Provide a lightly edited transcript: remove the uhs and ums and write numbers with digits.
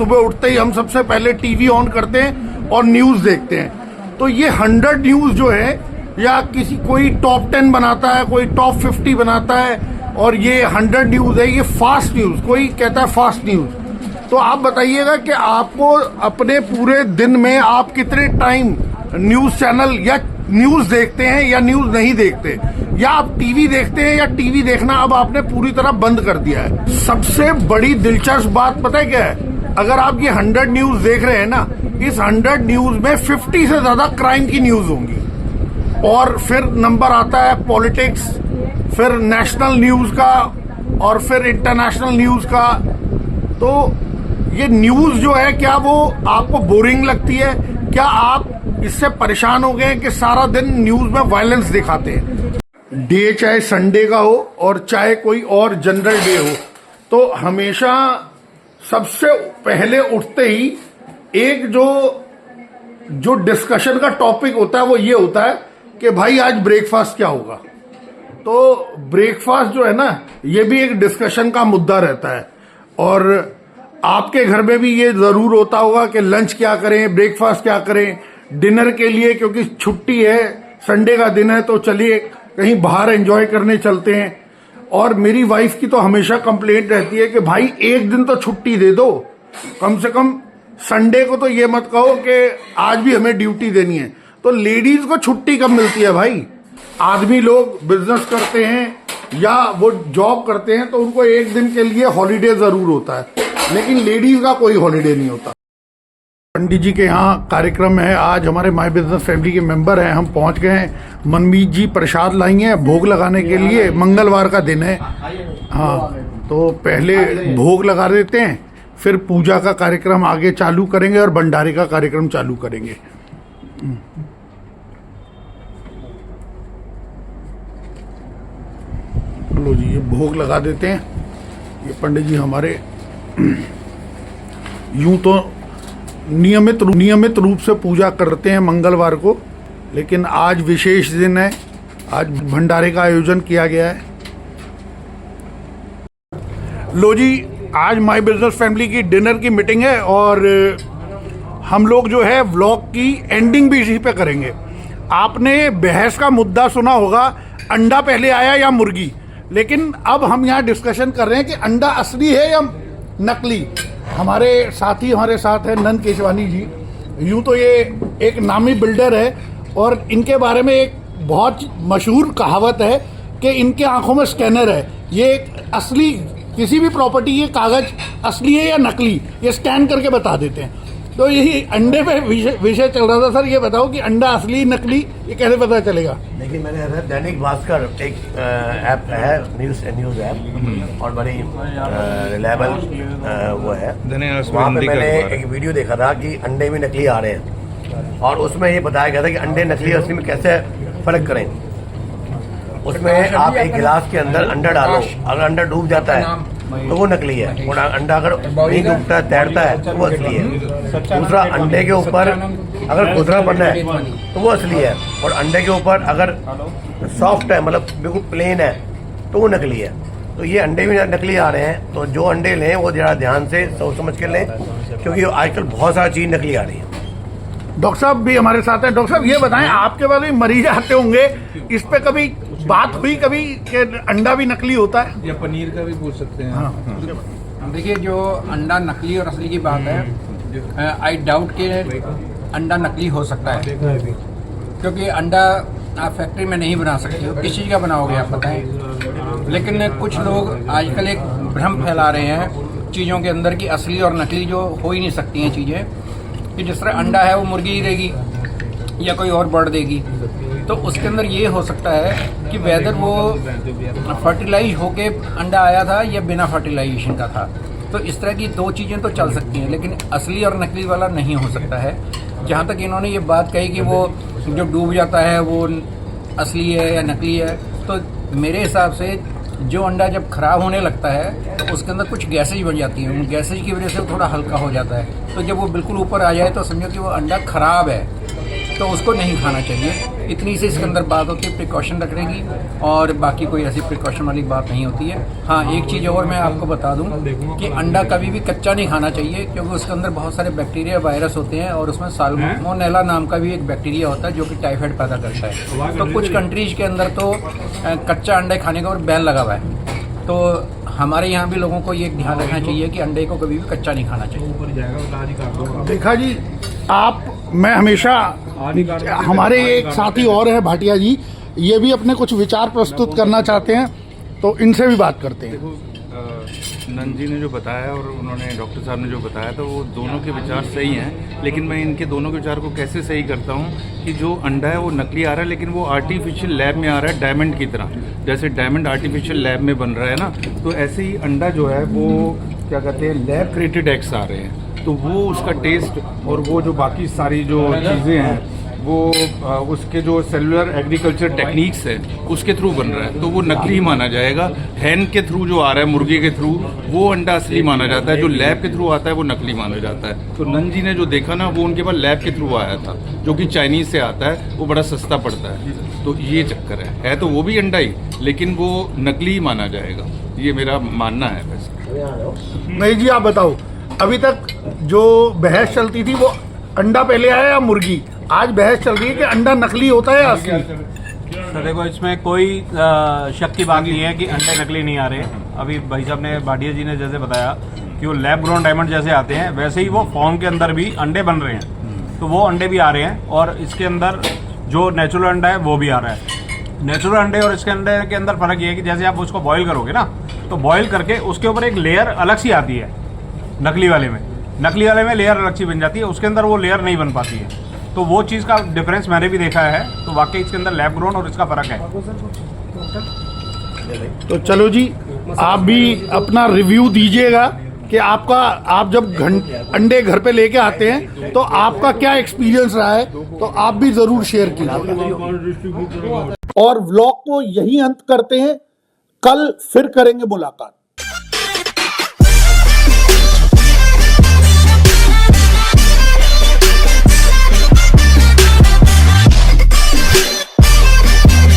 सुबह उठते ही हम सबसे पहले टीवी ऑन करते हैं और न्यूज देखते हैं। तो ये 100 न्यूज जो है, या कोई टॉप 10 बनाता है, कोई टॉप 50 बनाता है, और ये 100 न्यूज है, ये फास्ट न्यूज, कोई कहता है फास्ट न्यूज। तो आप बताइएगा कि आपको अपने पूरे दिन में आप कितने टाइम न्यूज चैनल या न्यूज देखते हैं या न्यूज नहीं देखते, या आप टीवी देखते हैं या टीवी देखना अब आपने पूरी तरह बंद कर दिया है। सबसे बड़ी दिलचस्प बात पता है क्या है? अगर आप ये 100 न्यूज देख रहे हैं ना, इस 100 न्यूज में 50 से ज्यादा क्राइम की न्यूज होंगी, और फिर नंबर आता है पॉलिटिक्स, फिर नेशनल न्यूज का, और फिर इंटरनेशनल न्यूज का। तो ये न्यूज जो है, क्या वो आपको बोरिंग लगती है? क्या आप इससे परेशान हो गए कि सारा दिन न्यूज में वायलेंस दिखाते हैं? डे चाहे संडे का हो और चाहे कोई और जनरल डे हो, तो हमेशा सबसे पहले उठते ही एक जो डिस्कशन का टॉपिक होता है वो ये होता है कि भाई आज ब्रेकफास्ट क्या होगा। तो ब्रेकफास्ट जो है ना, ये भी एक डिस्कशन का मुद्दा रहता है। और आपके घर में भी ये जरूर होता होगा कि लंच क्या करें, ब्रेकफास्ट क्या करें, डिनर के लिए, क्योंकि छुट्टी है, संडे का दिन है, तो चलिए कहीं बाहर एंजॉय करने चलते हैं। और मेरी वाइफ की तो हमेशा कंप्लेंट रहती है कि भाई एक दिन तो छुट्टी दे दो, कम से कम संडे को तो ये मत कहो कि आज भी हमें ड्यूटी देनी है। तो लेडीज को छुट्टी कब मिलती है भाई? आदमी लोग बिजनेस करते हैं या वो जॉब करते हैं, तो उनको एक दिन के लिए हॉलीडे जरूर होता है, लेकिन लेडीज का कोई हॉलीडे नहीं होता। पंडित जी के यहाँ कार्यक्रम है आज, हमारे माय बिजनेस फैमिली के मेंबर हैं, हम पहुंच गए हैं। मनमीत जी प्रसाद लाई हैं भोग लगाने के लिए, मंगलवार का दिन है। हाँ, तो पहले भोग लगा देते हैं, फिर पूजा का कार्यक्रम आगे चालू करेंगे और भंडारे का कार्यक्रम चालू करेंगे। लो जी, ये भोग लगा देते हैं। ये पंडित जी हमारे यूं तो नियमित रूप से पूजा करते हैं मंगलवार को, लेकिन आज विशेष दिन है, आज भंडारे का आयोजन किया गया है। लो जी, आज माय बिजनेस फैमिली की डिनर की मीटिंग है और हम लोग जो है व्लॉग की एंडिंग भी इसी पे करेंगे। आपने बहस का मुद्दा सुना होगा, अंडा पहले आया या मुर्गी, लेकिन अब हम यहाँ डिस्कशन कर रहे हैं कि अंडा असली है या नकली। हमारे साथी हमारे साथ है नंद केशवानी जी। यूं तो ये एक नामी बिल्डर है और इनके बारे में एक बहुत मशहूर कहावत है कि इनके आंखों में स्कैनर है। ये असली किसी भी प्रॉपर्टी के कागज असली है या नकली, ये स्कैन करके बता देते हैं। तो यही अंडे पे विषय चल रहा था। सर ये बताओ कि अंडा असली नकली ये कैसे पता चलेगा? देखिए, मैंने दैनिक भास्कर एक ऐप है, न्यूज़ ऐप, और बड़ी रिलायबल वो है। वहाँ पे मैंने एक वीडियो देखा था कि अंडे भी नकली आ रहे हैं, और उसमें ये बताया गया था कि अंडे नकली असली में कैसे फ़र्क करें। उसमें आप एक गिलास के अंदर अंडा डालो, अगर अंडा डूब जाता है तो वो नकली है, और अंडा अगर नहीं डूबता है, तैरता है, तो वो असली है। दूसरा, अंडे के ऊपर अगर खुदरा बनना है तो वो असली है, और अंडे के ऊपर अगर सॉफ्ट है, मतलब बिल्कुल प्लेन है, तो वो नकली है। तो ये अंडे भी नकली आ रहे हैं, तो जो अंडे लें वो जरा ध्यान से सोच समझ के लें, क्योंकि आजकल बहुत सारी चीज़ नकली आ रही है। डॉक्टर साहब भी हमारे साथ हैं। डॉक्टर साहब ये बताएं, आपके पास भी मरीज आते होंगे, इस पे कभी बात हुई कभी कि अंडा भी नकली होता है? या पनीर का भी पूछ सकते हैं। हाँ। देखिए, जो अंडा नकली और असली की बात है, आई डाउट कि अंडा नकली हो सकता है, क्योंकि अंडा आप फैक्ट्री में नहीं बना सकते हो, किस चीज़ का बनाओगे आप बताएं। लेकिन कुछ लोग आजकल एक भ्रम फैला रहे हैं चीज़ों के अंदर कि असली और नकली जो हो ही नहीं सकती हैं चीज़ें, कि जिस तरह अंडा है वो मुर्गी ही देगी या कोई और बर्ड देगी। तो उसके अंदर ये हो सकता है कि वेदर वो फर्टिलाइज होके अंडा आया था या बिना फर्टिलाइजेशन का था। तो इस तरह की दो चीज़ें तो चल सकती हैं, लेकिन असली और नकली वाला नहीं हो सकता है। जहाँ तक इन्होंने ये बात कही कि वो जो डूब जाता है वो असली है या नकली है, तो मेरे हिसाब से जो अंडा जब खराब होने लगता है तो उसके अंदर कुछ गैसेज बन जाती हैं, उन गैसेज की वजह से वो थोड़ा हल्का हो जाता है। तो जब वो बिल्कुल ऊपर आ जाए तो समझो कि वो अंडा खराब है, तो उसको नहीं खाना चाहिए। इतनी सी इसके अंदर बात होती है, प्रिकॉशन रखने की, और बाकी कोई ऐसी प्रिकॉशन वाली बात नहीं होती है। हाँ, एक चीज़ और मैं आपको बता दूं कि अंडा कभी भी कच्चा नहीं खाना चाहिए, क्योंकि उसके अंदर बहुत सारे बैक्टीरिया वायरस होते हैं, और उसमें साल्मोनेला नाम का भी एक बैक्टीरिया होता है जो कि टाइफाइड पैदा करता है। तो कुछ कंट्रीज के अंदर तो कच्चा अंडे खाने का और बैन लगा हुआ है। तो हमारे यहाँ भी लोगों को ये ध्यान रखना चाहिए कि अंडे को कभी भी कच्चा नहीं खाना चाहिए। देखा जी, मैं हमेशा, हमारे एक साथी और है भाटिया जी, ये भी अपने कुछ विचार प्रस्तुत करना चाहते हैं, तो इनसे भी बात करते हैं। नंद जी ने जो बताया और उन्होंने डॉक्टर साहब ने जो बताया तो वो दोनों के विचार सही हैं, लेकिन मैं इनके दोनों के विचार को कैसे सही करता हूँ कि जो अंडा है वो नकली आ रहा है, लेकिन वो आर्टिफिशियल लैब में आ रहा है डायमंड की तरह। जैसे डायमंड आर्टिफिशियल लैब में बन रहा है ना, तो ऐसे ही अंडा जो है वो क्या कहते हैं, लैब क्रिएटेड एग्स आ रहे हैं। तो वो उसका टेस्ट और वो जो बाकी सारी जो चीज़ें हैं वो उसके जो सेलुलर एग्रीकल्चर टेक्निक्स है उसके थ्रू बन रहा है, तो वो नकली ही माना जाएगा। हैन के थ्रू जो आ रहा है, मुर्गे के थ्रू, वो अंडा असली माना जाता है। जो लैब के थ्रू आता है वो नकली माना जाता है। तो नंद जी ने जो देखा ना, वो उनके पास लैब के थ्रू आया था, जो कि चाइनीज से आता है, वो बड़ा सस्ता पड़ता है। तो ये चक्कर है तो वो भी अंडा ही, लेकिन वो नकली ही माना जाएगा, ये मेरा मानना है। वैसे नहीं जी, आप बताओ, अभी तक जो बहस चलती थी वो अंडा पहले आया या मुर्गी? आज बहस चल रही है कि अंडा नकली होता है या असली। तो देखो, इसमें कोई शक की बात नहीं है कि अंडे नकली नहीं आ रहे। अभी भाई साहब ने, भाटिया जी ने जैसे बताया कि वो लैब ग्रोन डायमंड जैसे आते हैं, वैसे ही वो फॉर्म के अंदर भी अंडे बन रहे हैं। तो वो अंडे भी आ रहे हैं, और इसके अंदर जो नेचुरल अंडा है वो भी आ रहा है। नेचुरल अंडे और इसके अंडे के अंदर फर्क ये है कि जैसे आप उसको बॉईल करोगे ना, तो बॉईल करके उसके ऊपर एक लेयर अलग सी आती है। नकली वाले में लेयर अलग सी बन जाती है, उसके अंदर वो लेयर नहीं बन पाती है। तो वो चीज़ का डिफरेंस मैंने भी देखा है। तो वाकई इसके अंदर लैब ग्रोन और इसका फ़र्क है। तो चलो जी, आप भी अपना रिव्यू दीजिएगा कि आप जब अंडे घर पे लेके आते हैं तो आपका क्या एक्सपीरियंस रहा है, तो आप भी जरूर शेयर कीजिए। और व्लॉग को यही अंत करते हैं, कल फिर करेंगे मुलाकात।